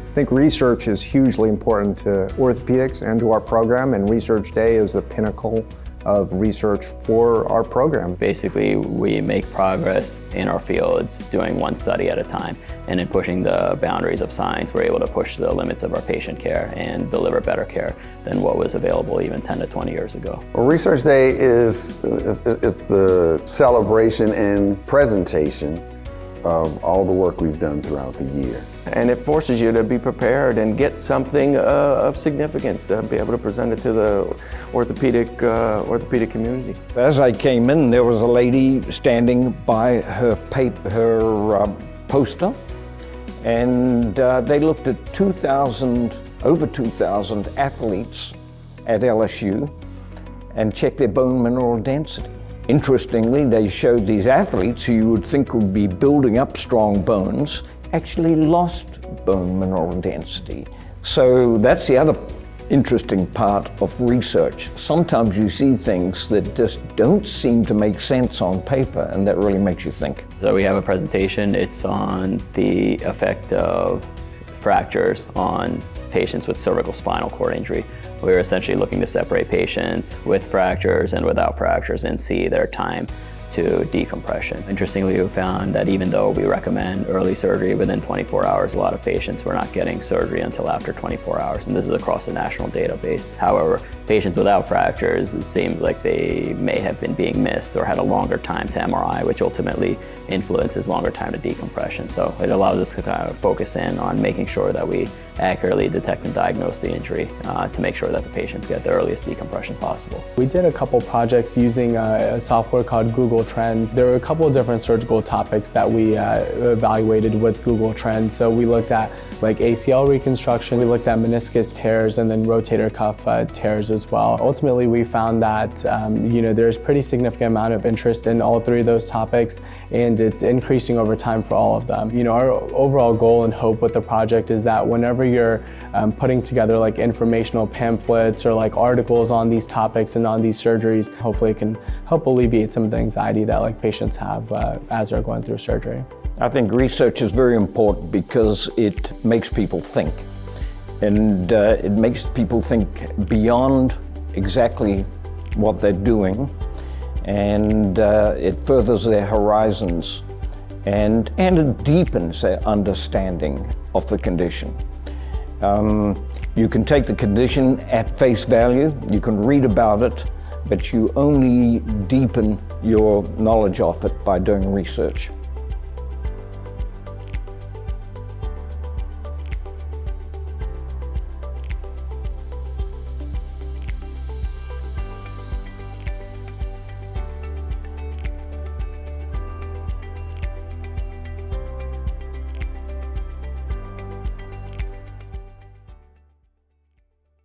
I think research is hugely important to orthopedics and to our program, and Research Day is the pinnacle of research for our program. Basically, we make progress in our fields doing one study at a time, and in pushing the boundaries of science, we're able to push the limits of our patient care and deliver better care than what was available even 10 to 20 years ago. Well, Research Day it's the celebration and presentation of all the work we've done throughout the year. And it forces you to be prepared and get something of significance, be able to present it to the orthopedic community. As I came in, there was a lady standing by her poster, and they looked at over 2,000 athletes at LSU and checked their bone mineral density. Interestingly, they showed these athletes who you would think would be building up strong bones actually lost bone mineral density. So that's the other interesting part of research. Sometimes you see things that just don't seem to make sense on paper, and that really makes you think. So we have a presentation. It's on the effect of fractures on patients with cervical spinal cord injury. We're essentially looking to separate patients with fractures and without fractures and see their time to decompression. Interestingly, we found that even though we recommend early surgery within 24 hours, a lot of patients were not getting surgery until after 24 hours, and this is across the national database. However, patients without fractures, it seems like they may have been being missed or had a longer time to MRI, which ultimately influences longer time to decompression. So it allows us to kind of focus in on making sure that we accurately detect and diagnose the injury to make sure that the patients get the earliest decompression possible. We did a couple projects using a software called Google Trends. There were a couple of different surgical topics that we evaluated with Google Trends. So we looked at like ACL reconstruction, we looked at meniscus tears, and then rotator cuff tears as well. Ultimately, we found that there's pretty significant amount of interest in all three of those topics, and it's increasing over time for all of them. Our overall goal and hope with the project is that whenever you're putting together like informational pamphlets or like articles on these topics and on these surgeries, hopefully it can help alleviate some of the anxiety that like patients have as they're going through surgery. I think research is very important because it makes people think, and it makes people think beyond exactly what they're doing, and it furthers their horizons, and it deepens their understanding of the condition. You can take the condition at face value, you can read about it, but you only deepen your knowledge of it by doing research.